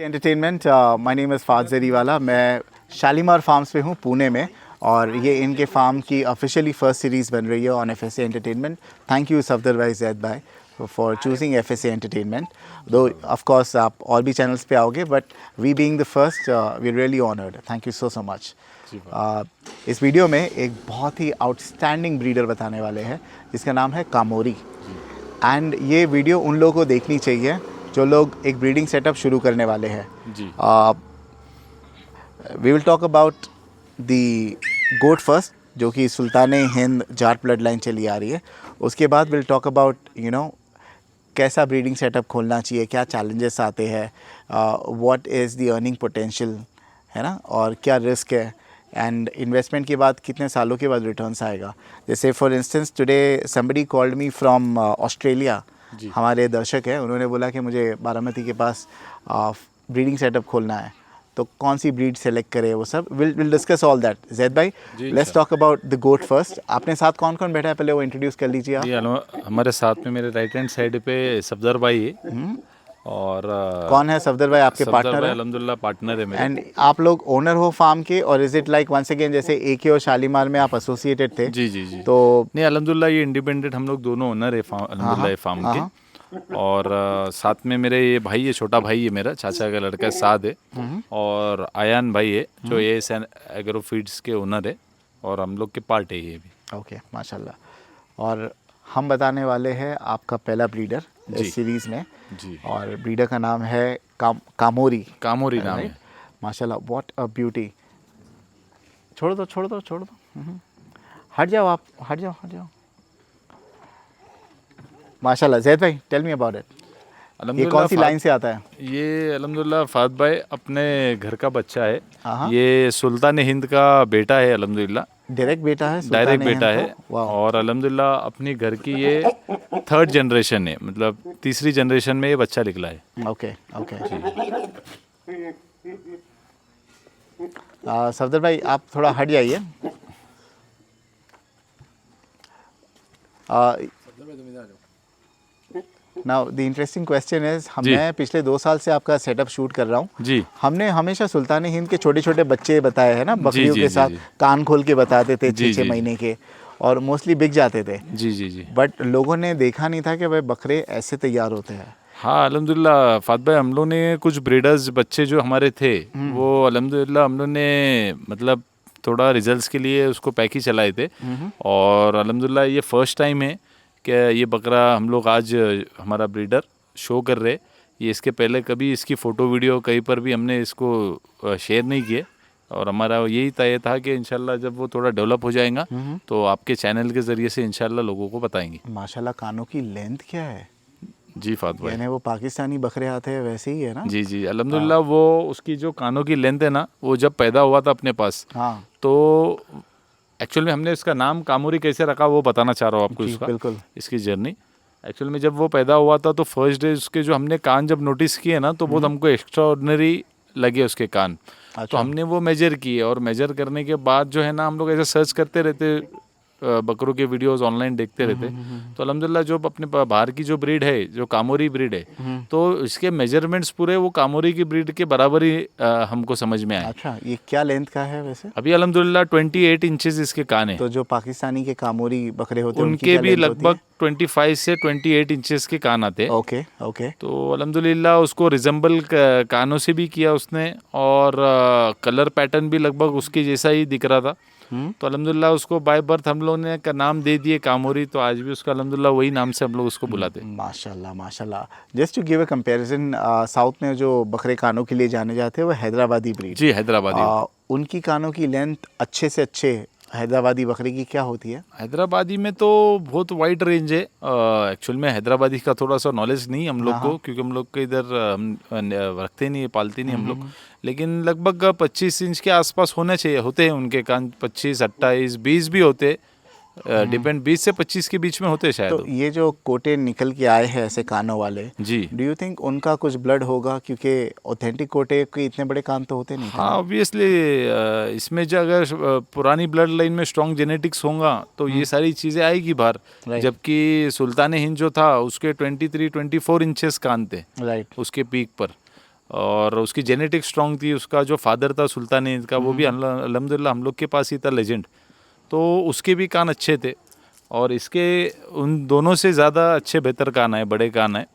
Entertainment. My name is Fad Zariwala. मैं Shalimar farms पे हूँ पुणे में, और ये इनके फार्म की ऑफिशियली फर्स्ट सीरीज़ बन रही है on FSA entertainment. Thank you Safdar भाई, जैद भाई, for choosing FSA entertainment. Though of course आप और भी चैनल्स पे आओगे, but we being the first we really honoured. Thank you so much. इस वीडियो में एक बहुत ही आउटस्टैंडिंग ब्रीडर बताने वाले हैं जिसका नाम है कामोरी। एंड ये वीडियो उन लोगों को देखनी चाहिए जो लोग एक ब्रीडिंग सेटअप शुरू करने वाले हैं। We will talk about the goat first, जो कि सुल्तान हिंद जाट ब्लड लाइन चली आ रही है। उसके बाद विल टॉक अबाउट कैसा ब्रीडिंग सेटअप खोलना चाहिए, क्या चैलेंजेस आते हैं, what is the earning potential, है ना, और क्या रिस्क है, एंड इन्वेस्टमेंट के बाद कितने सालों के बाद रिटर्न्स आएगा। जैसे for instance today somebody called me from Australia. हमारे दर्शक हैं, उन्होंने बोला कि मुझे बारामती के पास ब्रीडिंग सेटअप खोलना है, तो कौन सी ब्रीड सेलेक्ट करें, वो सब will discuss all that. Zaid भाई, let's talk about the goat first. आपने साथ कौन कौन बैठा है, पहले वो इंट्रोड्यूस कर लीजिए आप। हमारे साथ में मेरे राइट हैंड साइड पे सफदर भाई है। और कौन है सफदर भाई? आपके पार्टनर है? अल्हम्दुलिल्लाह पार्टनर है मेरे। एंड आप लोग ओनर हो फार्म के, और is it like once again जैसे AK और शालीमार में आप एसोसिएटेड थे? जी। तो नहीं, अल्हम्दुलिल्लाह ये इंडिपेंडेंट हम लोग दोनों ओनर है अल्हम्दुलिल्लाह फार्म के। और साथ में मेरे ये भाई है, छोटा भाई है मेरा, चाचा का लड़का है, साद है। और आयान भाई है जो ASN एग्रो फीड्स के ओनर है, और हम लोग के पार्ट है ये भी। ओके, माशाल्लाह। और हम बताने वाले हैं आपका पहला ब्रीडर इस सीरीज़ में जी। और ब्रीडर का नाम है कामोरी नाम है। माशाल्लाह, व्हाट अ ब्यूटी। छोड़ दो। हट जाओ। माशाल्लाह। जैद भाई, टेल मी अबाउट इट। ये कौन सी लाइन से आता है? ये अल्हम्दुलिल्लाह फाद भाई अपने घर का बच्चा है। ये सुल्तान हिंद का बेटा है अल्हम्दुलिल्लाह। डायरेक्ट बेटा है? डायरेक्ट बेटा है। और अल्हम्दुलिल्लाह अपनी घर की ये थर्ड जनरेशन है, मतलब तीसरी जनरेशन में ये बच्चा निकला है। ओके। सफदर भाई, आप थोड़ा हट जाइए। Now the interesting question is, मैं पिछले 2 साल से आपका सेटअप शूट कर रहा हूँ जी। हमने हमेशा सुल्तान हिंद के छोटे छोटे बच्चे बताए हैं ना, बकरियों के साथ कान खोल के बताते थे 6 महीने के, और मोस्टली बिक जाते थे। जी। बट लोगों ने देखा नहीं था कि भाई बकरे ऐसे तैयार होते हैं। हाँ अल्हम्दुलिल्लाह फाद भाई, हम लोग ने कुछ ब्रीडर्स बच्चे जो हमारे थे वो अल्हम्दुलिल्लाह हम लोग ने मतलब थोड़ा रिजल्ट्स के लिए उसको पैक ही चलाए थे। और अल्हम्दुलिल्लाह ये फर्स्ट टाइम है कि ये बकरा हम लोग आज हमारा ब्रीडर शो कर रहे। ये इसके पहले कभी इसकी फ़ोटो वीडियो कहीं पर भी हमने इसको शेयर नहीं किए, और हमारा यही तय था कि इंशाल्लाह जब वो थोड़ा डेवलप हो जाएगा तो आपके चैनल के ज़रिए से इंशाल्लाह लोगों को बताएंगे। माशाल्लाह, कानों की लेंथ क्या है? जी फाद भाई, यानी वो पाकिस्तानी बकरे आते हैं वैसे ही है ना? जी अल्हम्दुलिल्लाह। वो उसकी जो कानों की लेंथ है ना, वो जब पैदा हुआ था अपने पास, तो एक्चुअल में हमने इसका नाम कामोरी कैसे रखा वो बताना चाह रहा हूँ आपको। इसका बिल्कुल इसकी जर्नी एक्चुअल में जब वो पैदा हुआ था तो फर्स्ट डे उसके जो हमने कान जब नोटिस किए ना, तो बहुत हमको एक्स्ट्रा ऑर्डिनरी लगे उसके कान। तो हमने वो मेजर किए, और मेजर करने के बाद जो है ना, हम लोग ऐसे सर्च करते रहते, बकरों के वीडियोस ऑनलाइन देखते रहते। तो अल्हम्दुलिल्लाह जो अपने बाहर की जो ब्रीड है, जो कामोरी ब्रीड है, तो इसके मेजरमेंट्स पूरे वो कामोरी की ब्रीड के बराबर ही हमको समझ में आए। अच्छा, ये क्या लेंथ का है वैसे? अभी अल्हम्दुलिल्लाह 28 इंचेस इसके कान है। तो जो पाकिस्तानी के कामोरी बकरे होते हैं उनके भी लगभग 25 से 28 इंचेस के कान आते हैं। ओके। तो अल्हम्दुलिल्लाह उसको रिजेंबल कानों से भी किया उसने, और कलर पैटर्न भी लगभग उसके जैसा ही दिख रहा था। तो अल्हम्दुलिल्लाह उसको बाय बर्थ हम लोगों ने का नाम दे दिए कामोरी। तो आज भी उसका अल्हम्दुलिल्लाह वही नाम से हम लोग उसको बुलाते हैं। माशाल्लाह। Just to give a comparison, south में जो बकरे कानों के लिए जाने जाते हैं वो हैदराबादी ब्रीड। जी, हैदराबादी। उनकी कानों की लेंथ अच्छे से अच्छे हैदराबादी बकरे की क्या होती है? हैदराबादी में तो बहुत वाइड रेंज है। एक्चुअल में हैदराबादी का थोड़ा सा नॉलेज नहीं हम लोग को, क्योंकि हम लोग के इधर रखते नहीं, पालते नहीं हम लोग। लेकिन लगभग 25 इंच के आसपास होते हैं उनके कान। 25, 28, 20 भी होते, डिपेंड, 20 से 25 के बीच में होते हैं शायद। तो ये जो कोटे निकल के आए हैं ऐसे कानों वाले, जी, डू यू थिंक उनका कुछ ब्लड होगा? क्योंकि ऑथेंटिक कोटे के इतने बड़े कान तो होते नहीं। हाँ ऑब्वियसली, इसमें जो अगर पुरानी ब्लड लाइन में स्ट्रॉन्ग जेनेटिक्स होगा तो ये सारी चीज़ें आएगी बाहर। जबकि सुल्तान हिंद जो था उसके 23-24 इंचेस कान थे उसके पीक पर। और उसकी जेनेटिक स्ट्रांग थी, उसका जो फादर था सुल्तान हिंद का वो भी अल्हम्दुलिल्लाह हम लोग के पास ही था, लेजेंड। तो उसके भी कान अच्छे थे और इसके उन दोनों से ज़्यादा अच्छे बेहतर कान आए, बड़े कान आए।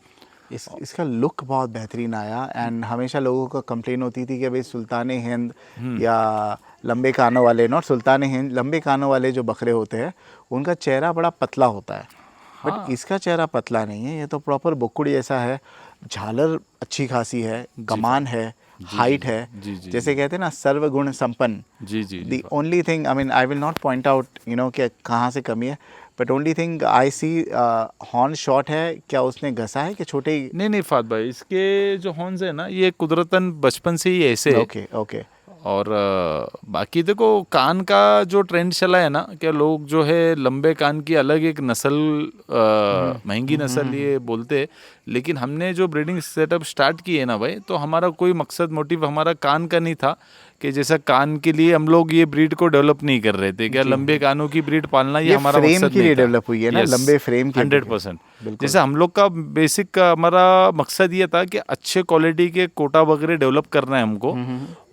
इसका लुक बहुत बेहतरीन आया। एंड हमेशा लोगों को कंप्लेन होती थी कि भाई सुल्तान हिंद या लंबे कानों वाले, नॉट सुल्तान हिंद, लंबे कानों वाले जो बकरे होते हैं उनका चेहरा बड़ा पतला होता है। बट इसका चेहरा पतला नहीं है, ये तो प्रॉपर बुक्कुड़ जैसा है, झालर अच्छी खासी है, कमान है, हाइट है, जैसे कहते हैं ना सर्वगुण संपन्न। जी जी। The only thing, I mean I will not point out कि कहाँ से कमी है, but only thing I see horn short है। क्या उसने घसा है कि छोटे ही? नहीं फाद भाई, इसके जो हॉर्न्स है ना ये कुदरतन बचपन से ही ऐसे है। Okay okay. और बाकी देखो कान का जो ट्रेंड चला है ना, क्या लोग जो है लंबे कान की अलग एक नस्ल, महंगी नस्ल ये बोलते हैं, लेकिन हमने जो ब्रीडिंग सेटअप स्टार्ट की है ना भाई, तो हमारा कोई मकसद मोटिव हमारा कान का नहीं था कि जैसा कान के लिए हम लोग ये ब्रीड को डेवलप नहीं कर रहे थे, क्या लंबे कानों की ब्रीड पालना ये हमारा मकसद नहीं था। डेवलप हुई है ना लंबे फ्रेम की। 100%। जैसे हम लोग का बेसिक हमारा मकसद ये था कि अच्छे क्वालिटी के कोटा बकरे डेवलप करना है हमको,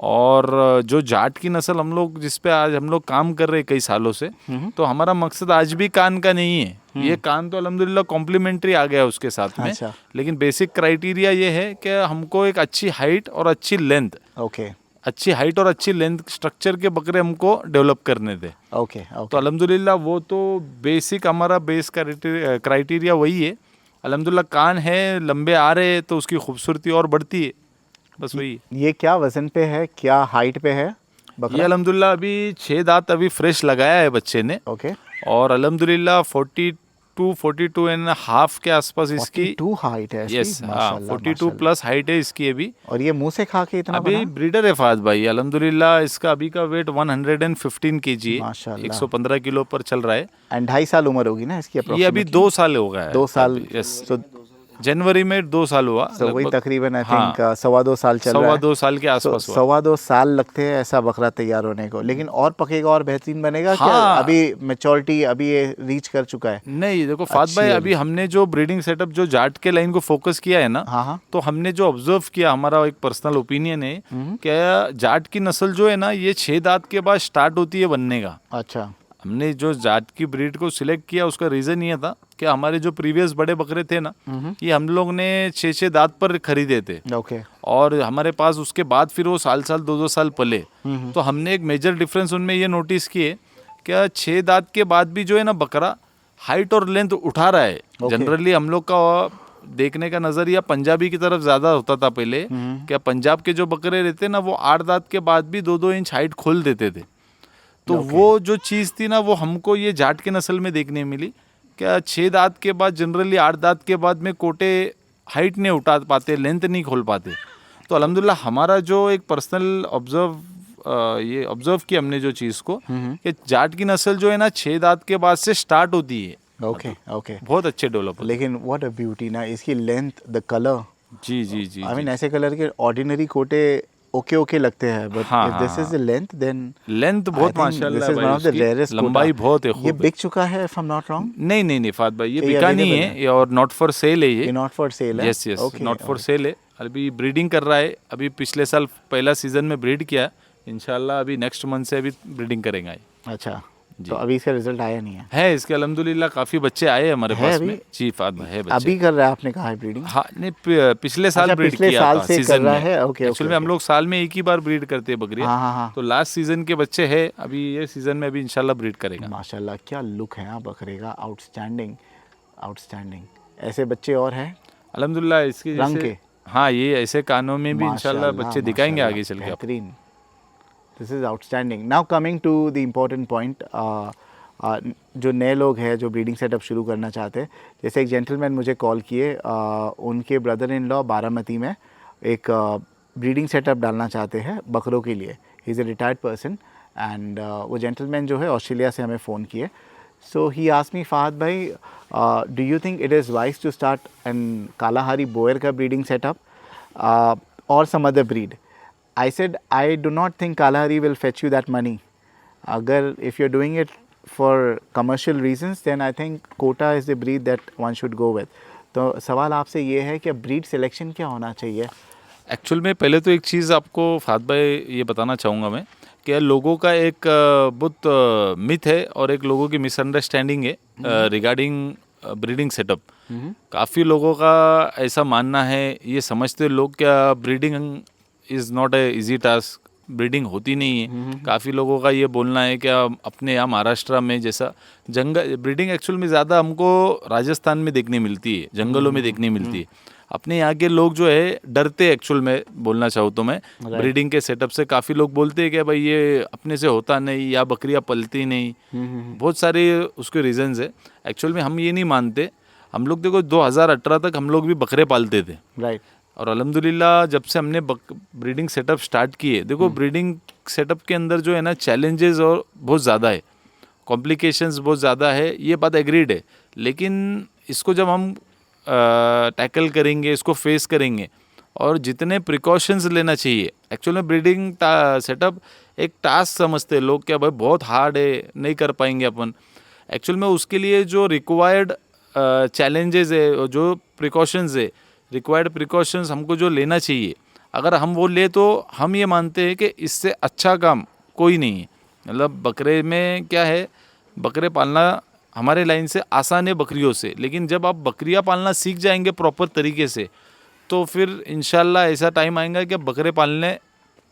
और जो जाट की नस्ल हम लोग जिस पे आज हम लोग काम कर रहे हैं कई सालों से, तो हमारा मकसद आज भी कान का नहीं है। ये कान तो अल्हम्दुलिल्लाह कॉम्प्लीमेंट्री आ गया उसके साथ में। अच्छा। लेकिन बेसिक क्राइटेरिया ये है कि हमको एक अच्छी हाइट और अच्छी लेंथ, ओके, अच्छी हाइट और अच्छी लेंथ स्ट्रक्चर के बकरे हमको डेवलप करने थे। Okay okay. तो अल्हम्दुलिल्लाह वो तो बेसिक हमारा बेस क्राइटेरिया वही है। अल्हम्दुलिल्लाह कान है लंबे आ रहे तो उसकी खूबसूरती और बढ़ती है, बस वही। ये क्या वजन पे है, क्या हाइट पे है बकरा? ये अल्हम्दुलिल्लाह अभी 6 दांत अभी फ्रेश लगाया है बच्चे ने। ओके। और अल्हम्दुलिल्लाह 42 एंड हाफ के आसपास इसकी 42 हाइट है इसकी। यस, हाँ, माशाल्लाह, 42 माशाल्लाह। प्लस हाइट है इसकी अभी। और ये मुंह से खा के इतना अभी बना? ब्रीडर है फाद भाई, अल्हम्दुलिल्लाह इसका अभी का वेट 115 kg है, माशाल्लाह। 115 किलो पर चल रहा है। एंड 2.5 साल उम्र होगी ना इसकी? ये अभी 2 साल हो गया है। 2 साल। यस, So जनवरी में 2 साल हुआ। वही लगभग तकरीबन आई हाँ, थिंक 2.25 साल चल रहा है। 2.25 साल के आसपास हुआ। 2.25 साल लगते हैं ऐसा बकरा तैयार होने को, लेकिन और पकेगा और बेहतरीन बनेगा क्या? हाँ। अभी मैच्योरिटी अभी ये रीच कर चुका है? नहीं देखो फाद भाई, अभी हमने जो ब्रीडिंग सेटअप जो जाट के लाइन को फोकस किया है ना, हाँ हाँ। तो हमने जो ऑब्जर्व किया, हमारा एक पर्सनल ओपिनियन है क्या जाट की नस्ल जो है ना ये 6 दांत के बाद स्टार्ट होती है बनने का। अच्छा। हमने जो जाट की ब्रीड को सिलेक्ट किया उसका रीज़न ये था कि हमारे जो प्रीवियस बड़े बकरे थे ना, ये हम लोग ने 6 दांत पर खरीदे थे। ओके। और हमारे पास उसके बाद फिर वो साल 2 साल पले। तो हमने एक मेजर डिफरेंस उनमें ये नोटिस किए, क्या 6 दांत के बाद भी जो है ना बकरा हाइट और लेंथ उठा रहा है। जनरली हम लोग का देखने का नज़रिया पंजाबी की तरफ ज़्यादा होता था पहले। क्या पंजाब के जो बकरे रहते ना वो 8 दांत के बाद भी 2-2 इंच हाइट खोल देते थे। तो वो जो चीज़ थी ना वो हमको ये जाट के नस्ल में देखने मिली। क्या 6 दांत के बाद जनरली 8 दांत के बाद में कोटे हाइट नहीं उठा पाते, लेंथ नहीं खोल पाते। तो अल्हम्दुलिल्लाह हमारा जो एक पर्सनल ऑब्जर्व किया हमने जो चीज़ को, कि जाट की नस्ल जो है ना 6 दांत के बाद से स्टार्ट होती है। Okay okay. बहुत अच्छे डेवलप। लेकिन व्हाट अ ब्यूटी ना इसकी लेंथ, द कलर। जी जी जी। आई मीन ऐसे कलर के ऑर्डिनरी कोटे ओके ओके लगते हैं, but if this is the length then length बहुत माशाल्लाह है भाई उसकी, लंबाई बहुत है। ये बिक चुका है if I am not wrong? नहीं फाद भाई, ये बिका नहीं है, ये और नॉट फॉर सेल है। ये नॉट फॉर सेल है? Yes yes, not for sale है। अभी ब्रीडिंग कर रहा है, अभी पिछले साल पहला सीजन में ब्रीड किया, इंशाल्लाह अभी नेक्स्ट मंथ से अभी ब्रीडिंग करेंगे। अच्छा, तो अभी इसका रिजल्ट आया नहीं है इसके अल्हम्दुलिल्लाह काफ़ी बच्चे आए हमारे पास में। जी फाद भाई है बच्चे। अभी कर रहा है आपने कहा है ब्रीडिंग? हाँ नहीं, पिछले साल ब्रीड किया साल था से सीजन कर रहा में। है। ओके, एक्चुअली हम लोग साल में एक ही बार ब्रीड करते हैं बकरियाँ। हाँ। तो लास्ट सीजन के बच्चे हैं, अभी ये सीजन में अभी इंशाल्लाह ब्रीड करेगा। माशाल्लाह क्या लुक है बकरे का, आउटस्टैंडिंग आउटस्टैंडिंग। ऐसे बच्चे और हैं अल्हम्दुलिल्लाह इसके रंग के? हाँ, ये ऐसे कानों में भी इंशाल्लाह बच्चे दिखाएंगे आगे चल के। बेहतरीन, this is outstanding. Now coming to the important point, जो नए लोग हैं जो ब्रीडिंग सेटअप शुरू करना चाहते हैं, जैसे एक जेंटलमैन मुझे कॉल किए, उनके ब्रदर इन लॉ बारामती में एक ब्रीडिंग सेटअप डालना चाहते हैं बकरों के लिए। He is a retired person and वो जेंटलमैन जो है ऑस्ट्रेलिया से हमें फ़ोन किए। सो ही आस्क्ड मी, फहद भाई do you think it is wise to start an Kalahari Boer का ब्रीडिंग सेटअप और some other breed? I said, I do not think Kalahari will fetch you that money. Agar if you're doing it for commercial reasons, then I think Kota is the breed that one should go with. तो सवाल आपसे ये है कि breed selection क्या होना चाहिए? Actual में पहले तो एक चीज़ आपको फात भाई ये बताना चाहूँगा मैं कि लोगों का एक बहुत मिथ है और एक लोगों की मिसअंडरस्टैंडिंग है रिगार्डिंग ब्रीडिंग सेटअप। काफ़ी लोगों का ऐसा मानना है, ये समझते लोग क्या breeding is not a easy task, breeding होती नहीं है। काफ़ी लोगों का ये बोलना है कि अपने यहाँ महाराष्ट्र में जैसा जंगल ब्रीडिंग एक्चुअल में ज़्यादा हमको राजस्थान में देखने मिलती है, जंगलों में देखने मिलती है। अपने यहाँ के लोग जो है डरते, एक्चुअल में बोलना चाहूँ तो मैं ब्रीडिंग के सेटअप से काफ़ी लोग बोलते हैं कि भाई ये अपने से होता नहीं या बकरियाँ पलती नहीं। बहुत सारे उसके रीजंस है। एक्चुअल में हम ये नहीं मानते। हम लोग देखो 2018 तक हम लोग भी बकरे पालते थे, राइट। और अल्हम्दुलिल्लाह जब से हमने ब्रीडिंग सेटअप स्टार्ट किए, देखो ब्रीडिंग सेटअप के अंदर जो है ना चैलेंजेस और बहुत ज़्यादा है, कॉम्प्लिकेशंस बहुत ज़्यादा है, ये बात एग्रीड है। लेकिन इसको जब हम टैकल करेंगे, इसको फेस करेंगे और जितने प्रिकॉशंस लेना चाहिए, एक्चुअल में ब्रीडिंग सेटअप एक टास्क समझते हैं लोग, क्या भाई बहुत हार्ड है, नहीं कर पाएंगे अपन। एक्चुअल में उसके लिए जो रिक्वायर्ड चैलेंजेस है, जो प्रिकॉशंस है, रिक्वायर्ड प्रिकॉशंस हमको जो लेना चाहिए, अगर हम वो ले तो हम ये मानते हैं कि इससे अच्छा काम कोई नहीं है। मतलब बकरे में क्या है, बकरे पालना हमारे लाइन से आसान है बकरियों से, लेकिन जब आप बकरियां पालना सीख जाएंगे प्रॉपर तरीके से तो फिर इंशाल्लाह ऐसा टाइम आएगा कि बकरे पालने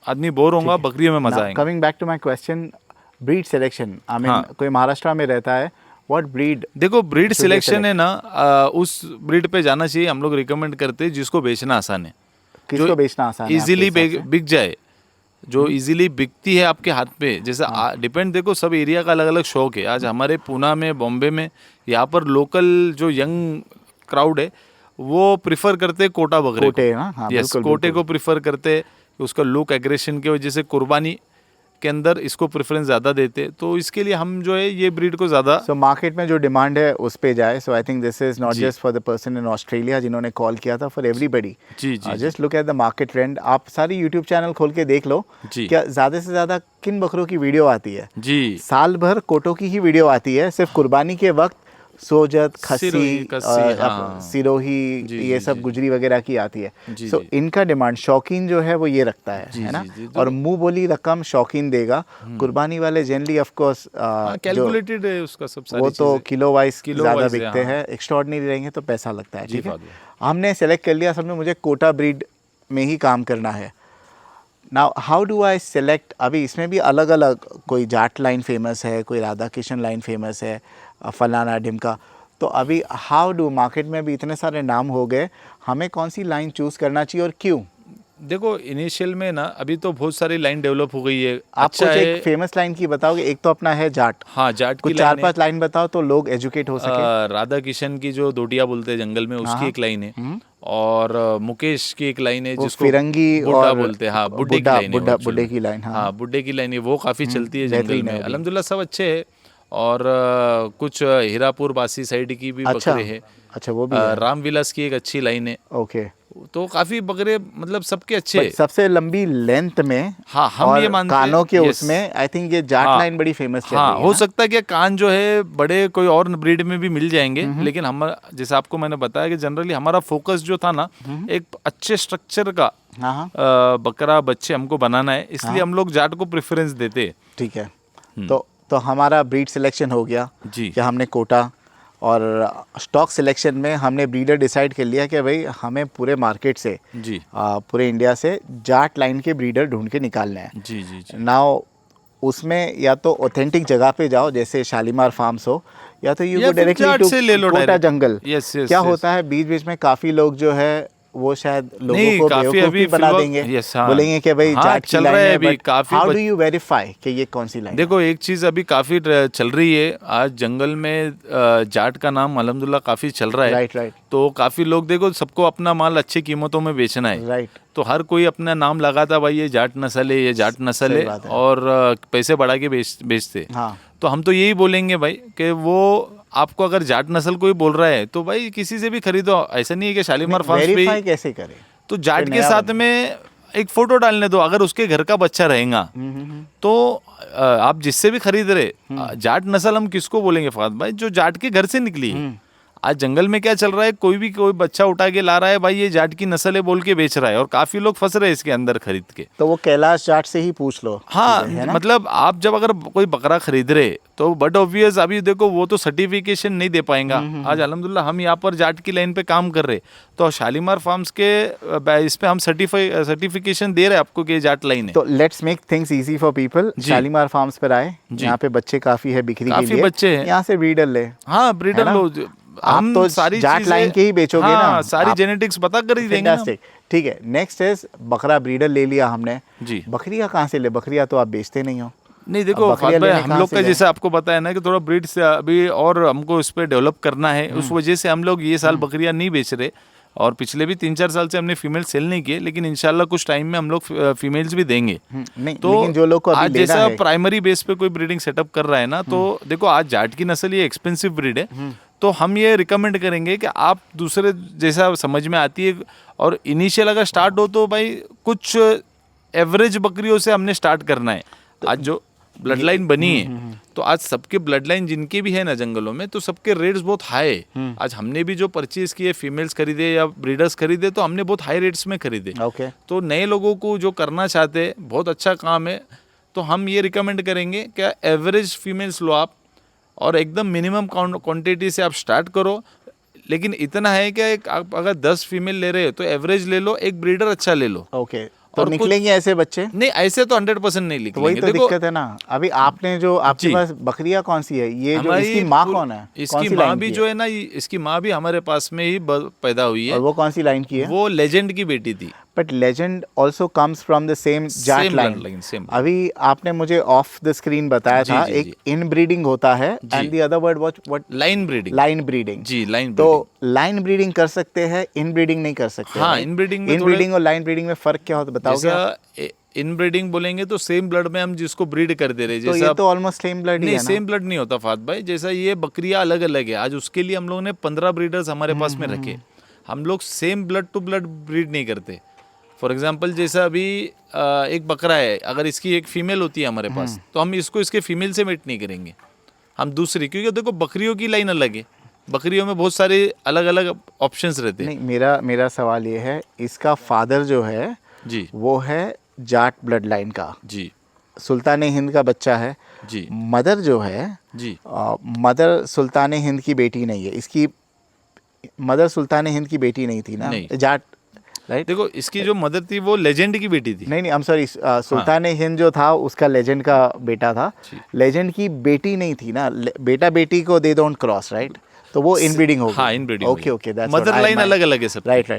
आदमी बोर होगा, बकरियों में मजा आएगा। Coming back to my question, breed selection, I mean कोई महाराष्ट्र में रहता है, व्हाट ब्रीड? देखो ब्रीड सिलेक्शन है ना, उस ब्रीड पे जाना चाहिए। हम लोग रिकमेंड करते हैं जिसको बेचना आसान है, किसको बेचना आसान है, इजीली बिक जाए, जो इजीली बिकती है आपके हाथ पे। जैसा डिपेंड, देखो सब एरिया का अलग अलग शौक है। आज हमारे पुणे में, बॉम्बे में, यहाँ पर लोकल जो यंग क्राउड है वो प्रिफर करते हैं कोटा बकरे कोटे, को। यस, कोटे को प्रिफर करते हैं, उसका लुक एग्रेशन की वजह से कुर्बानी के अंदर इसको प्रेफरेंस ज़्यादा देते, तो इसके लिए हम जो है ये ब्रीड को ज़्यादा मार्केट में जो डिमांड है उस पे जाए। So I think this is not just for the person in Australia जिन्होंने कॉल किया था, फॉर एवरीबडी। जी जी, just look at the market trend. आप सारी यूट्यूब चैनल खोल के देख लो, क्या ज़्यादा से ज़्यादा किन बकरों की वीडियो आती है? जी, साल भर कोटों की ही वीडियो आती है, सिर्फ कुर्बानी के वक्त सोजत, खस्सी, सिरोही, ये सब गुजरी वगैरह की आती है। सो इनका डिमांड शौकीन जो है वो ये रखता है ना, और मुंह बोली रकम शौकीन देगा। कुर्बानी वाले जनरली ऑफ कोर्स कैलकुलेटेड है उसका सब सारी वो तो किलो वाइज ज़्यादा बिकते हैं, हाँ। एक्स्ट्राऑर्डिनरी रहेंगे तो पैसा लगता है। ठीक है, हमने सेलेक्ट कर लिया, सबने मुझे कोटा ब्रीड में ही काम करना है। Now how do I select? अभी इसमें भी अलग अलग, कोई जाट लाइन फेमस है, कोई राधा किशन लाइन फेमस है, फलाना ढिमका। तो अभी हाउ डू, मार्केट में भी इतने सारे नाम हो गए, हमें कौन सी लाइन चूज़ करना चाहिए और क्यों? देखो इनिशियल में ना अभी तो बहुत सारी लाइन डेवलप हो गई है। आप कुछ एक फेमस लाइन की बताओगे? एक तो अपना है जाट। हाँ, जाट कुछ 4-5 लाइन बताओ तो लोग एजुकेट हो सके। राधा किशन की जो दोटिया बोलते हैं जंगल में, उसकी एक लाइन है, और मुकेश की एक लाइन है जिसको फिरंगी और बोलते हैं। हाँ, बुड्ढे की लाइन है, बुड्ढे की लाइन। हाँ, बुड्ढे की लाइन है, वो काफ़ी चलती है जंगल में। अल्हम्दुलिल्लाह सब अच्छे है। और कुछ हीरापुर बासी साइड की भी बकरे हैं। अच्छा, वो भी रामविलास की एक अच्छी लाइन है। ओके, तो काफी बकरे मतलब सबके अच्छे। सबसे लंबी लेंथ में, हाँ, हम ये मानते हैं कानों के उसमें आई थिंक ये जाट लाइन बड़ी फेमस चल रही है। हो सकता है कि कान जो है बड़े कोई और ब्रीड में भी मिल जाएंगे, लेकिन हम जैसे आपको मैंने बताया कि जनरली हमारा फोकस जो था ना, एक अच्छे स्ट्रक्चर का बकरा बच्चे हमको बनाना है, इसलिए हम लोग जाट को प्रेफरेंस देते। ठीक है, तो हमारा ब्रीड सिलेक्शन हो गया जी, कि हमने कोटा, और स्टॉक सिलेक्शन में हमने ब्रीडर डिसाइड कर लिया कि भाई हमें पूरे मार्केट से जी, पूरे इंडिया से जाट लाइन के ब्रीडर ढूंढ के निकालने हैं। जी जी, जी। नाउ उसमें या तो ऑथेंटिक जगह पे जाओ, जैसे शालीमार फार्म्स हो, या तो you go directly to Kota jungle. क्या होता है, बीच बीच में काफ़ी लोग जो है वो शायद लोगों को बेवकूफ भी बना देंगे, बोलेंगे कि भाई जाट चल रहा है अभी काफी। हाउ डू यू वेरीफाई कि ये कौन सी लाइन? देखो एक चीज अभी काफी चल रही है, आज जंगल में जाट का नाम अल्हम्दुलिल्लाह काफी चल रहा है। राइट। तो काफी लोग, देखो सबको अपना माल अच्छी कीमतों में बेचना है। राइट। तो हर कोई अपना नाम लगाता, भाई ये जाट नस्ल है, ये जाट नस्ल है, और पैसे बढ़ा के बेचते। तो हम तो यही बोलेंगे भाई कि वो आपको अगर जाट नस्ल कोई बोल रहा है तो भाई किसी से भी खरीदो। ऐसा नहीं है कि शालीमार फार्म्स पे वेरीफाई कैसे करें? तो जाट के साथ में एक फोटो डालने दो, अगर उसके घर का बच्चा रहेगा तो आप जिससे भी खरीद रहे, जाट नस्ल हम किसको बोलेंगे फात भाई? जो जाट के घर से निकली है। आज जंगल में क्या चल रहा है, कोई बच्चा उठा के ला रहा है, भाई ये जाट की नस्ल है बोल के बेच रहा है, और काफी लोग फंस रहे हैं इसके अंदर खरीद के। तो वो कैलाश जाट से ही पूछ लो। हाँ, मतलब आप जब अगर कोई बकरा खरीद रहे तो बट ऑब्वियस, अभी देखो वो तो सर्टिफिकेशन नहीं दे पाएगा। आज अल्हम्दुलिल्लाह हम यहाँ पर जाट की लाइन पे काम कर रहे, तो शालीमार फार्म्स के इस पे हम सर्टिफिकेशन दे रहे हैं आपको कि जाट लाइन है। तो let's make things easy for people. Shalimar farms पर आए, यहाँ पे बच्चे काफी है बिक्री के लिए, बच्चे हैं, यहाँ से ब्रीडर ले। हाँ, ब्रीडर लो, हम तो सारी जाट लाइन के ही बेचोगे ना, सारी जेनेटिक्स पता कर ही देंगे। ठीक है, नेक्स्ट इज बकरा ब्रीडर ले लिया हमने जी, बकरियां कहाँ से ले? बकरियां तो आप बेचते नहीं हो। नहीं देखो हम लोग का जैसे आपको बताया ना कि थोड़ा ब्रीड से अभी और हमको इस पे डेवलप करना है, उस वजह से हम लोग ये साल बकरियां नहीं बेच रहे, और पिछले भी 3-4 साल से हमने फीमेल सेल नहीं किए, लेकिन इंशाल्लाह कुछ टाइम में हम लोग फीमेल्स भी देंगे। नहीं, तो लेकिन जो लोग को अभी आज जैसा प्राइमरी बेस पे कोई ब्रीडिंग सेटअप कर रहा है ना, तो देखो आज जाट की नस्ल ये एक्सपेंसिव ब्रीड है, तो हम ये रिकमेंड करेंगे कि आप दूसरे जैसा समझ में आती है, और इनिशियल अगर स्टार्ट हो तो भाई कुछ एवरेज बकरियों से हमने स्टार्ट करना है। आज जो ब्लड लाइन बनी है, तो आज सबके ब्लड लाइन जिनके भी है ना जंगलों में, तो सबके रेट्स बहुत हाई है। आज हमने भी जो परचेज किए, फीमेल्स खरीदे या ब्रीडर्स खरीदे, तो हमने बहुत हाई रेट्स में खरीदे। तो नए लोगों को जो करना चाहते हैं, बहुत अच्छा काम है, तो हम ये रिकमेंड करेंगे कि एवरेज फीमेल्स लो आप, और एकदम मिनिमम क्वांटिटी से आप स्टार्ट करो। लेकिन इतना है कि आप अगर 10 फीमेल ले रहे हो तो एवरेज ले लो, एक ब्रीडर अच्छा ले लो। तो निकलेंगे ऐसे बच्चे? नहीं, ऐसे तो 100% नहीं निकलेंगे। वही तो दिक्कत है ना। अभी आपने जो आपके पास बकरियां कौन सी है, ये जो इसकी माँ कौन है? इसकी माँ भी जो है ना, इसकी माँ भी हमारे पास में ही पैदा हुई है। और वो कौन सी लाइन की है? वो लेजेंड की बेटी थी। But legend also comes from the same Jat line. अभी आपने मुझे ऑफ द स्क्रीन बताया था एक इन ब्रीडिंग होता है, and the other word what? Line breeding. Line breeding जी, लाइन। तो लाइन ब्रीडिंग कर सकते हैं, इन ब्रीडिंग नहीं कर सकते? हाँ, इन ब्रीडिंग और लाइन ब्रीडिंग में फर्क क्या होता है, बताओगे? इन ब्रीडिंग बोलेंगे तो सेम ब्लड में हम जिसको ब्रीड कर दे रहे हैं, तो ये तो ऑलमोस्ट सेम ब्लड ही है ना? सेम ब्लड नहीं होता फात भाई, जैसा ये बकरियां अलग अलग है। आज उसके लिए हम लोगों ने 15 ब्रीडर्स हमारे पास में रखे। हम लोग same blood to blood breed नहीं करते। फॉर एग्जाम्पल जैसा अभी एक बकरा है, अगर इसकी एक फीमेल होती है हमारे पास, तो हम इसको इसके फीमेल से मेट नहीं करेंगे, हम दूसरी, क्योंकि देखो बकरियों की लाइन अलग है, बकरियों में बहुत सारे अलग अलग ऑप्शंस रहते हैं। नहीं, मेरा सवाल ये है, इसका फादर जो है जी, वो है जाट ब्लड लाइन का जी, सुल्तान हिंद का बच्चा है जी। मदर जो है जी, मदर सुल्तान हिंद की बेटी नहीं है, इसकी मदर सुल्तान हिंद की बेटी नहीं थी ना, नहीं। जाट, राइट? देखो इसकी जो मदर थी वो लेजेंड की बेटी थी। नहीं, आई एम सॉरी, सुल्तान हिंद जो था उसका लेजेंड का बेटा था, लेजेंड की बेटी नहीं थी ना। बेटा बेटी को दे डोंट क्रॉस, राइट? तो वो इनब्रीडिंग होगी। हाँ, inbreeding. Okay, that's mother line अलग अलग है सब। राइट।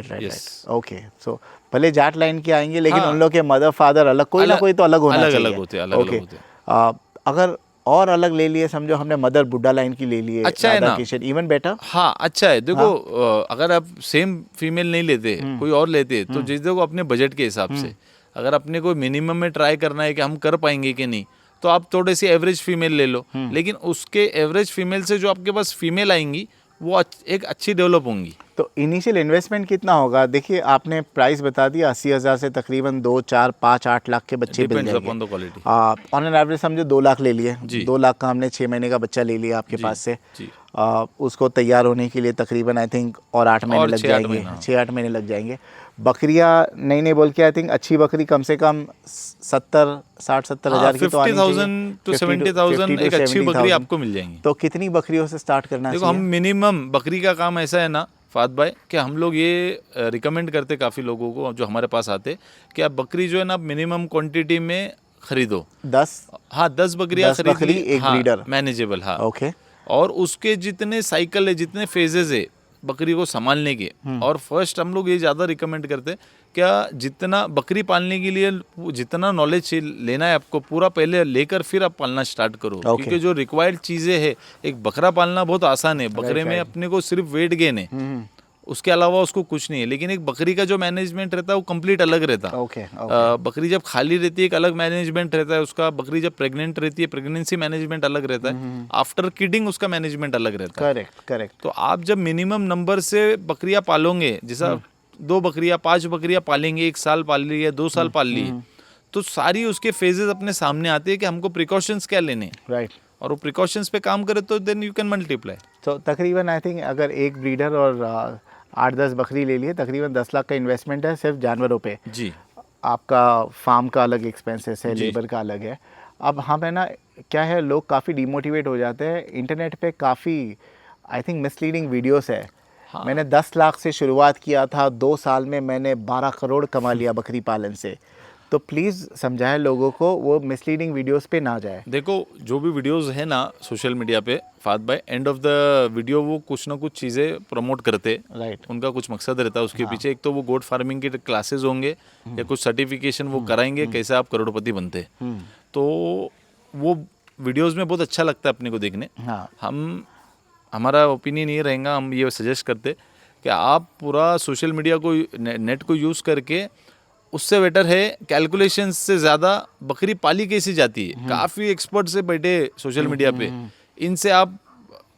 ओके, सो भले जाट लाइन के आएंगे, लेकिन उन लोग के मदर फादर अलग, कोई ना कोई तो अलग होना चाहिए। अलग होते हैं। अगर और अलग ले लिए, समझो हमने मदर बुड्ढा लाइन की ले लिए, अच्छा है ना, इवन बेटर। हाँ, अच्छा है। देखो अगर आप सेम फीमेल नहीं लेते, कोई और लेते, तो जिस देखो अपने बजट के हिसाब से, अगर अपने को मिनिमम में ट्राई करना है कि हम कर पाएंगे कि नहीं, तो आप थोड़ी सी एवरेज फीमेल ले लो। लेकिन उसके एवरेज फीमेल से जो आपके पास फीमेल आएंगी, वो एक अच्छी डेवलप होंगी। तो इनिशियल इन्वेस्टमेंट कितना होगा? देखिए, आपने प्राइस बता दिया 80,000 से तकरीबन 2, 4, 5, 8 लाख के बच्चे मिल जाएंगे। ऑन एन एवरेज समझो 2 लाख ले लिए, 2 लाख का हमने 6 महीने का बच्चा ले लिया आपके पास से। उसको तैयार होने के लिए तकरीबन आई थिंक और 8 महीने लग जाएंगे, 6-8 महीने लग जाएंगे। बकरियां नई बोल के आई थिंक अच्छी बकरी कम से कम 60-70 हज़ार की तो आनी चाहिए। 50,000 to 70,000 एक अच्छी बकरी आपको मिल जाएंगी। तो कितनी बकरियों से स्टार्ट करना चाहिए? देखो हम मिनिमम बकरी का काम ऐसा है ना फात भाई, कि हम लोग ये रिकमेंड करते काफ़ी लोगों को जो हमारे पास आते, कि आप बकरी जो है ना मिनिमम क्वांटिटी में खरीदो। 10 बकरियां खरीद ली, एक ब्रीडर मैनेजेबल। हाँ, ओके। और उसके जितने साइकिल है, जितने फेजेस है बकरी को संभालने के, और फर्स्ट हम लोग ये ज़्यादा रिकमेंड करते, क्या जितना बकरी पालने के लिए जितना नॉलेज लेना है आपको, पूरा पहले लेकर फिर आप पालना स्टार्ट करो। क्योंकि जो रिक्वायर्ड चीज़ें है, एक बकरा पालना बहुत आसान है, बकरे में अपने को सिर्फ वेट गेन है, उसके अलावा उसको कुछ नहीं है। लेकिन एक बकरी का जो मैनेजमेंट रहता है वो कंप्लीट अलग रहता है। बकरी जब खाली रहती है एक अलग मैनेजमेंट रहता है उसका, बकरी जब प्रेग्नेंट रहती है प्रेगनेंसी मैनेजमेंट अलग रहता है, आफ्टर किडिंग उसका मैनेजमेंट अलग रहता है। करेक्ट। तो आप जब मिनिमम नंबर से बकरियां पालोगे, जैसा 2 बकरियां 5 बकरियां पालेंगे, 1 साल पाल ली है, 2 साल पाल ली है, तो सारी उसके फेजेस अपने सामने आते हैं कि हमको प्रिकॉशंस क्या लेने, राइट। और वो प्रिकॉशंस पे काम करे तो देन यू कैन मल्टीप्लाई। तो तकरीबन आई थिंक अगर एक ब्रीडर और 8-10 बकरी ले लिए, तकरीबन 10 लाख का इन्वेस्टमेंट है सिर्फ जानवरों पे। जी। आपका फार्म का अलग एक्सपेंसेस है, लेबर का अलग है। अब हम है ना, क्या है, लोग काफ़ी डिमोटिवेट हो जाते हैं। इंटरनेट पे काफ़ी आई थिंक मिसलीडिंग वीडियोस है। हाँ। मैंने 10 लाख से शुरुआत किया था, 2 साल में मैंने 12 करोड़ कमा लिया बकरी पालन से। तो प्लीज़ समझाएं लोगों को, वो मिसलीडिंग वीडियोस पे ना जाए। देखो जो भी वीडियोस है ना सोशल मीडिया पे, फात भाई, एंड ऑफ द वीडियो वो कुछ ना कुछ चीज़ें प्रमोट करते। राइट। उनका कुछ मकसद रहता है उसके पीछे। एक तो वो गोट फार्मिंग के क्लासेस होंगे या कुछ सर्टिफिकेशन वो कराएंगे कैसे आप करोड़पति बनते। तो वो वीडियोस में बहुत अच्छा लगता है अपने को देखने। हाँ। हमारा ओपिनियन ये रहेगा, हम ये सजेस्ट करते कि आप पूरा सोशल मीडिया को, नेट को यूज़ करके, उससे बेटर है कैलकुलेशन से ज़्यादा बकरी पाली कैसी जाती है। काफ़ी एक्सपर्ट से बैठे सोशल मीडिया पे, इनसे आप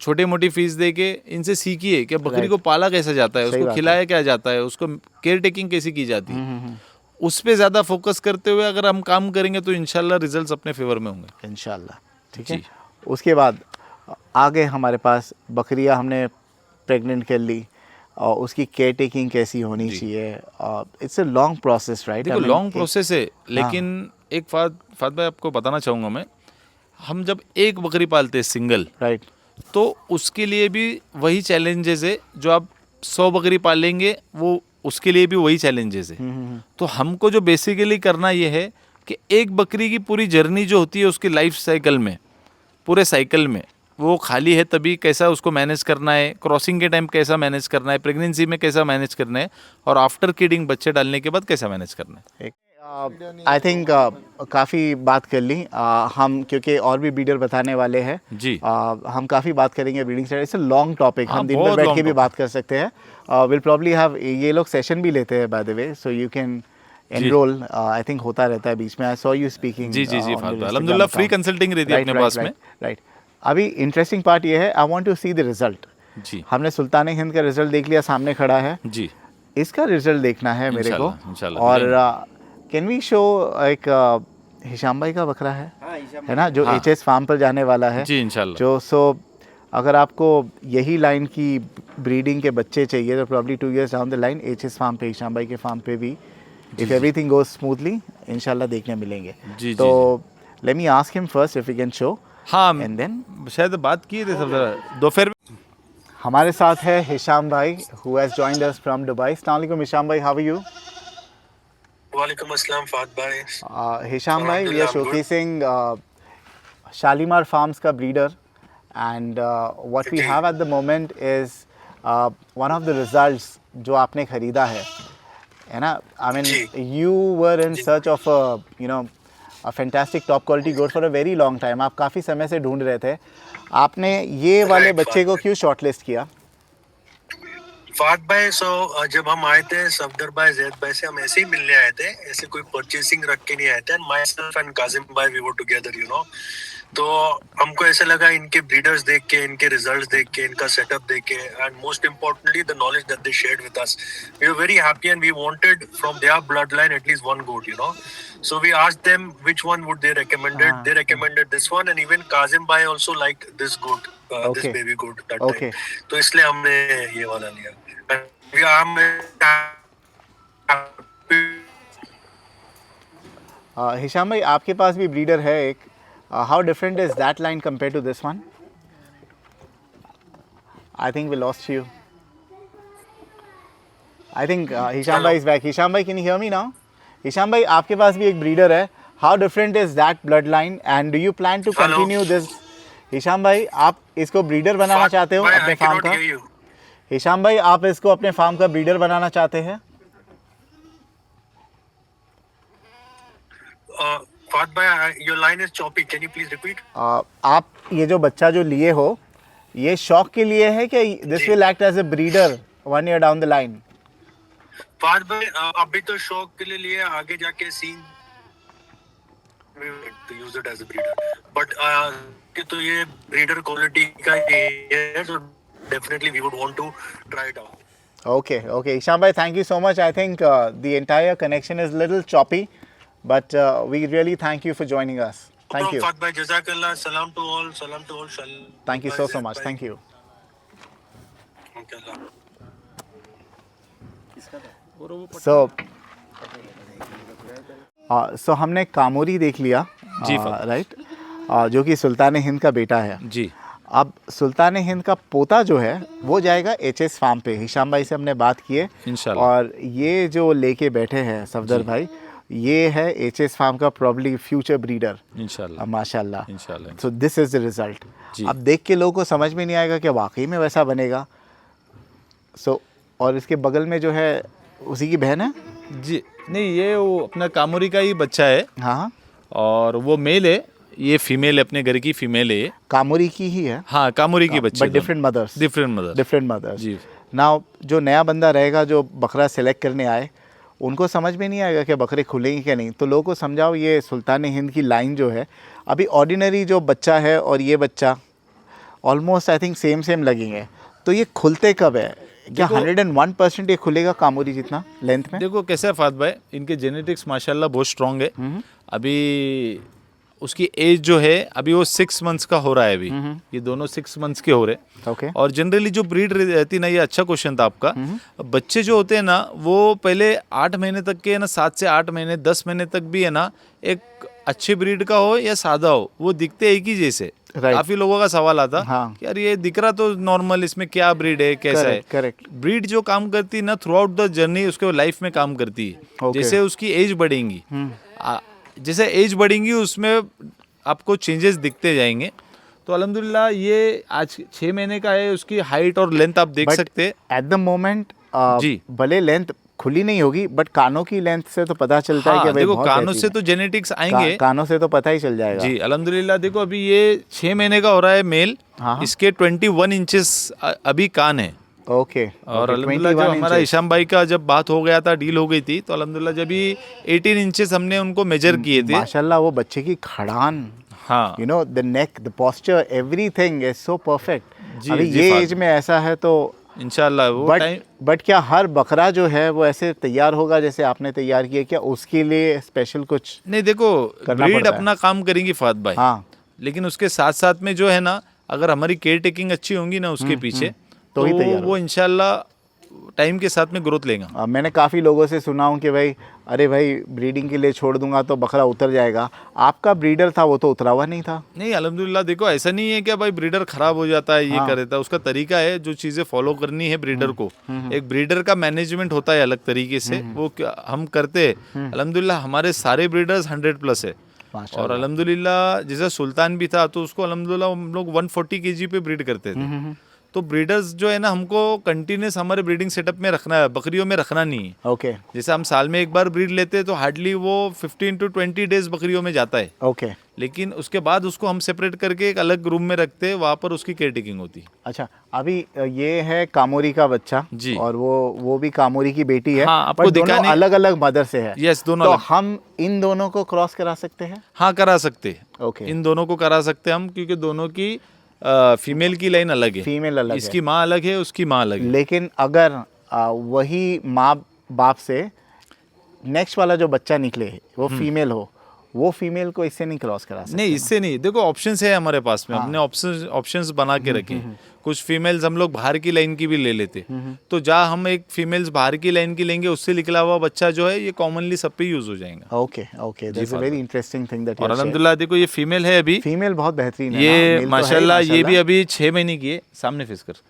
छोटी मोटी फीस दे के इनसे सीखिए कि बकरी को पाला कैसा जाता है, उसको खिलाया क्या जाता है, उसको केयर टेकिंग कैसी की जाती है। उस पर ज़्यादा फोकस करते हुए अगर हम काम करेंगे तो इंशाल्लाह रिजल्ट्स अपने फेवर में होंगे। इंशाल्लाह। ठीक है। उसके बाद आगे हमारे पास बकरियां हमने प्रेग्नेंट कर ली, और उसकी केयर टेकिंग कैसी होनी चाहिए। It's a long process, right? देखो लॉन्ग प्रोसेस है, लेकिन एक फात भाई आपको बताना चाहूँगा मैं, हम जब एक बकरी पालते हैं सिंगल, राइट, तो उसके लिए भी वही चैलेंजेस है जो आप 100 बकरी पालेंगे, वो उसके लिए भी वही चैलेंजेस है। तो हमको जो बेसिकली करना ये है कि एक बकरी की पूरी जर्नी जो होती है उसकी लाइफ साइकिल में, पूरे साइकिल में वो खाली है तभी कैसा उसको मैनेज करना है, क्रॉसिंग के टाइम कैसा मैनेज करना है, प्रेगनेंसी में कैसा मैनेज करना है, और आफ्टर किडिंग बच्चे डालने के बाद कैसा मैनेज करना है। आई थिंक काफ़ी बात कर ली हम, क्योंकि और भी ब्रीडर बताने वाले हैं जी। हम काफ़ी बात करेंगे breeding style. It's a long topic, हम दिन भर बहुत बैठ long के भी topic। बात कर सकते हैं। विल प्रॉब्ली हैव, ये लोग सेशन भी लेते हैं by the way, so you can enrol. I think होता रहता है बीच में। I saw you speaking. जी जी जी फात भाई, अल्हम्दुलिल्लाह फ्री कंसल्टिंग रहती है अपने पास में। राइट। अभी इंटरेस्टिंग पार्ट ये है, I want to see the result. जी। हमने सुल्तान हिंद का रिजल्ट देख लिया, सामने खड़ा है जी। इसका रिजल्ट देखना है मेरे को। इंशाल्लाह। और कैन वी शो एक हिशाम भाई का बकरा है ना, जो एचएस फार्म पर जाने वाला है। जी इंशाल्लाह। जो अगर आपको यही लाइन की ब्रीडिंग के बच्चे चाहिए तो probably 2 years down the line HS farm पे, हिशाम भाई के फार्म पे भी, इफ एवरीथिंग गोज स्मूथली, इंशाल्लाह देखने मिलेंगे। जी। तो let me ask him first if you can show. हाँ, एंड देन शायद बात किए थे सब दोपहर में। हमारे साथ है हिशाम भाई, who has joined us from Dubai. अस्सलाम वालेकुम हिशाम भाई, हाउ आर यू? वालेकुम अस्सलाम फात भाई। हिशाम भाई, we are showcasing Shalimar Farms का breeder, and what we have at the moment is one of the results जो आपने खरीदा है ना? I mean, you were in search of a fantastic top quality goat for a very long time. आप काफ़ी समय से ढूंढ रहे थे। आपने ये वाले बच्चे को क्यों शॉर्टलिस्ट किया? फात भाई, जब हम आए थे सफदर भाई, जैद भाई से हम ऐसे ही मिलने आए थे, ऐसे कोई परचेसिंग रख के नहीं आए थे। And my self and Kazim भाई, वी वर टुगेदर, तो हमको ऐसा लगा इनके ब्रीडर्स देख के, इनके रिजल्ट्स देख के, इनका सेटअप देख के, and most importantly the knowledge that they shared with us, we were very happy and we wanted from their blood line at least one goat, So we asked them which one would they recommended. They recommended this one, and even Kazim bhai also liked this goat, this baby goat that time. तो इसलिए हमने ये वाला लिया। Hisham भाई, आपके पास भी ब्रीडर है एक। How different is that line compare to this one? I think we lost you. I think Hisham भाई इज बैक। हिशाम भाई, can you hear me now? Hisham भाई, आपके पास भी एक ब्रीडर है। How different is that blood line and do you plan to continue this? Hisham भाई, आप इसको ब्रीडर बनाना चाहते हो अपने फार्म का? हिशाम भाई, आप इसको अपने फार्म का ब्रीडर बनाना चाहते हैं? फात भाई, your line is choppy, can you please repeat? आप ये जो बच्चा जो लिए हो, ये शौक के लिए है कि this will act as a breeder 1 year down the line? फात भाई, अभी तो शौक के लिए लिए, आगे जाके seen to use it as a breeder, but तो ये breeder quality का है, so definitely we would want to try it out. Okay, Hisham bhai, thank you so much. I think the entire connection is little choppy, but we really thank you for joining us. Thank you. Fat bhai, jazakallah. Salam to all. Thank you so much. Thank you. Okay, Allah. So हमने कामोरी देख लिया जी right, जो कि सुल्तान हिंद का बेटा है जी। अब सुल्तान हिंद का पोता जो है वो जाएगा एचएस फार्म पे। हिशाम भाई से हमने बात की है इंशाल्लाह। और ये जो लेके बैठे हैं सफदर भाई, ये है एचएस फार्म का प्रॉब्ली फ्यूचर ब्रीडर इंशाल्लाह माशाल्लाह। इंशाल्लाह। So this is the result. अब देख के लोगों को समझ में नहीं आएगा कि वाकई में वैसा बनेगा। सो और इसके बगल में जो है उसी की बहन है जी। नहीं, ये वो अपना कामोरी का ही बच्चा है। हाँ, और वो मेल है, ये फीमेल है, अपने घर की फीमेल है। कामोरी की ही है। हाँ, कामोरी की बच्चे, but different mothers. Different mothers जी। नाउ जो नया बंदा रहेगा जो बकरा सेलेक्ट करने आए, उनको समझ में नहीं आएगा कि बकरे खुलेंगे क्या नहीं। तो लोगों को समझाओ ये सुल्तान हिंद की लाइन जो है, अभी ऑर्डिनरी जो बच्चा है और ये बच्चा ऑलमोस्ट आई थिंक सेम लगेंगे। तो ये खुलते कब है? क्या 101% ये खुलेगा कामोरी जितना लेंथ में? देखो कैसा है फात भाई, इनके जेनेटिक्स माशाल्लाह बहुत स्ट्रॉन्ग है। अभी उसकी एज जो है अभी वो 6 मंथ्स का हो रहा है अभी। ये दोनों 6 मंथ्स के हो रहे। ओके। और जनरली जो ब्रीड रहती ना, ये अच्छा क्वेश्चन था आपका। बच्चे जो होते हैं ना वो पहले 8 महीने तक के, ना 7 से 8 महीने 10 महीने तक भी है ना, एक अच्छे ब्रीड का हो या सादा हो, वो दिखते एक ही जैसे। काफी लोगों का सवाल आता कि यार ये दिख रहा तो नॉर्मल, इसमें क्या ब्रीड है, कैसा है। करेक्ट। ब्रीड जो काम करती है ना थ्रू आउट द जर्नी, उसके लाइफ में काम करती है। जैसे उसकी एज बढ़ेंगी, जैसे एज बढ़ेंगी उसमें आपको चेंजेस दिखते जाएंगे। तो अल्हम्दुलिल्लाह ये आज 6 महीने का है, उसकी हाइट और लेंथ आप देख सकते हैं एट द मोमेंट। जी, भले लेंथ खुली नहीं होगी बट कानों की लेंथ से तो पता चलता है कि भाई देखो बहुत कानों से तो जेनेटिक्स आएंगे, कानों से तो पता ही चल जाएगा। जी अल्हम्दुलिल्लाह। देखो अभी ये 6 महीने का हो रहा है मेल। इसके 21 इंचेस अभी कान है। ओके। और अल्हम्दुलिल्लाह जो हमारा हिशाम भाई का जब बात हो गया था, डील हो गई थी, तो अल्हम्दुलिल्लाह जब भी 18 इंचेस हमने उनको मेजर किए थे। माशाल्लाह वो बच्चे की खड़ान, हाँ, you know the neck, the posture, everything is so perfect. अभी जी, ये एज में ऐसा है तो इंशाल्लाह वो टाइम। बट क्या हर बकरा जो है वो ऐसे तैयार होगा जैसे आपने तैयार किया? क्या उसके लिए स्पेशल कुछ नहीं? देखो ब्रीड अपना काम करेंगी फात भाई। हाँ, लेकिन उसके साथ साथ में जो है ना, अगर हमारी केयर टेकिंग अच्छी होंगी ना उसके पीछे, तो वो इंशाल्लाह टाइम के साथ में ग्रोथ लेगा। मैंने काफ़ी लोगों से सुना हूँ कि भाई अरे भाई ब्रीडिंग के लिए छोड़ दूंगा तो बकरा उतर जाएगा। आपका ब्रीडर था वो तो उतरा हुआ नहीं था। नहीं अल्हम्दुलिल्लाह, देखो ऐसा नहीं है कि भाई ब्रीडर खराब हो जाता है, ये कर देता है। उसका तरीका है, जो चीज़ें फॉलो करनी है ब्रीडर को। एक ब्रीडर का मैनेजमेंट होता है अलग तरीके से, वो हम करते हैं। अल्हम्दुलिल्लाह हमारे सारे ब्रीडर्स 100+ है। और अल्हम्दुलिल्लाह जैसे सुल्तान भी था तो उसको अल्हम्दुलिल्लाह हम लोग 140 kg पे ब्रीड करते थे। तो ब्रीडर्स जो है ना, हमको कंटिन्यूस हमारे ब्रीडिंग सेटअप में रखना है, बकरियों में रखना नहीं है। ओके। जैसे हम साल में एक बार ब्रीड लेते हैं तो हार्डली वो 15 to 20 डेज बकरियों में जाता है। ओके। लेकिन उसके बाद उसको हम सेपरेट करके एक अलग रूम में रखते हैं, वहाँ पर उसकी केयर टेकिंग होती है। अच्छा, अभी ये है कामोरी का बच्चा जी। और वो भी कामोरी की बेटी है। हाँ, आपको दिखाने अलग अलग मदर से है। यस, दोनों तो अलग। हम इन दोनों को क्रॉस करा सकते हैं? हाँ, करा सकते हैं। ओके। इन दोनों को करा सकते हैं हम, क्योंकि दोनों की फीमेल की लाइन अलग है। फीमेल अलग है, इसकी माँ अलग है, उसकी माँ अलग है। लेकिन अगर वही माँ बाप से नेक्स्ट वाला जो बच्चा निकले वो फीमेल हो, वो फीमेल को इससे नहीं क्रॉस करा सकते? नहीं, इससे नहीं। देखो ऑप्शंस है हमारे पास में, हमने ऑप्शंस बना के रखे। कुछ फीमेल्स हम लोग बाहर की लाइन की भी ले लेते। तो जहाँ हम एक फीमेल्स बाहर की लाइन की लेंगे, उससे निकला हुआ बच्चा जो है ये कॉमनली सब पे यूज हो जाएगा। Okay okay, that's a very interesting thing that you और अल्हम्दुलिल्लाह देखो ये फीमेल है अभी। फीमेल बहुत बेहतरीन है। ये माशाल्लाह ये भी अभी 6 महीने की है। सामने फेस कर।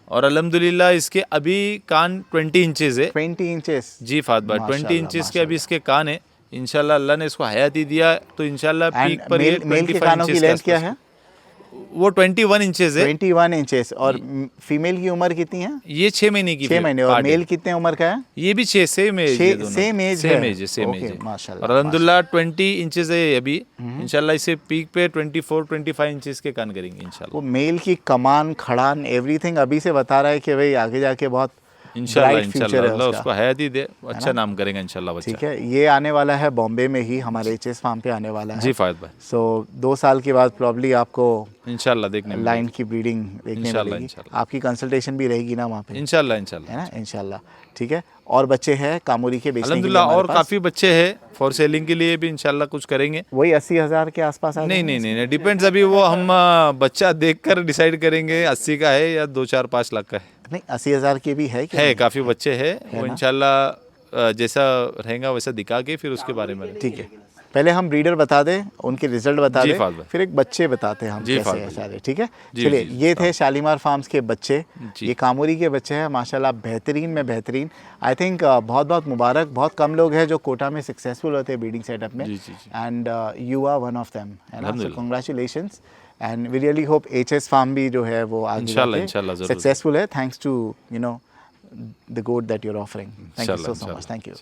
और अल्हम्दुलिल्लाह इसके अभी कान 20 इंचेस है। 20 इंचेस? जी फात भाई, 20 इंचेस के अभी इसके कान है। इंशाल्लाह अल्लाह ने इसको हयात ही दिया तो इंशाल्लाह पीक पर ये 25 इंचेस लेंथ क्या है? वो 21 इंचेस है। 21 इंचेस। और फीमेल की उम्र कितनी है? ये 6 महीने की। 6 महीने। और मेल कितने उम्र का है? ये भी 6, सेम एज है दोनों। सेम एज है माशाल्लाह। और अल्हम्दुलिल्लाह 20 इंचेस है अभी। इंशाल्लाह इसे पीक पे 24-25 इंचेस के कान करेंगे इंशाल्लाह। वो मेल की कमान, खड़ान, एवरीथिंग अभी से बता रहा है कि भाई आगे जाके बहुत इंशाल्लाह bright future इंशाल्लाह है अल्लाह उसका। उसको हयात ही दे, अच्छा नाम करेगा इंशाल्लाह बच्चा। ठीक है, ये आने वाला है बॉम्बे में ही, हमारे एचएस फार्म पे आने वाला है। जी फायद भाई, सो 2 साल के बाद प्रॉब्ली आपको इंशाल्लाह देखने में लाइन की ब्रीडिंग देखने इंशाल्लाह, मिलेगी। इंशाल्लाह। आपकी कंसल्टेशन भी रहेगी ना वहाँ पे, इंशाल्लाह है इंशाल्लाह ना? इंशाल्लाह। ठीक है, और बच्चे हैं कामोरी के बेचने के लिए अल्हम्दुलिल्लाह, हमारे और पास? काफ़ी बच्चे हैं फॉर सेलिंग के लिए भी इंशाल्लाह कुछ करेंगे। वही 80,000 के आसपास आ नहीं जाएंगे? नहीं नहीं डिपेंड्स, अभी वो हम बच्चा देखकर डिसाइड करेंगे 80 का है या 2-4-5 लाख का है। नहीं, 80,000 के भी है क्या? है काफ़ी बच्चे हैं, वो ना? इंशाल्लाह जैसा रहेगा वैसा दिखा के फिर उसके बारे में। ठीक है, पहले हम ब्रीडर बता दें, उनके रिजल्ट बता जी दें, फाद भाई। फिर एक बच्चे बताते हैं हम जी कैसे फाद हैं भाई। सारे। ठीक है, जी, चलिए जी, ये थे शालीमार फार्म्स के बच्चे। जी। ये कामोरी के बच्चे हैं, माशाल्लाह बेहतरीन में बेहतरीन। आई थिंक बहुत बहुत मुबारक। बहुत कम लोग हैं जो कोटा में सक्सेसफुल होते हैं ब्रीडिंग सेटअप में, जी, जी, जी। And you are one of them, है ना? सो अल्हम्दुलिल्लाह। Congratulations, and we really hope HS farm भी जो है वो आगे इंशाल्लाह, इंशाल्लाह, ज़रूर। सक्सेसफुल है, thanks to the goat that you are offering. Thank you इंशाल्लाह, सो मच, इंशाल्लाह। Thank you.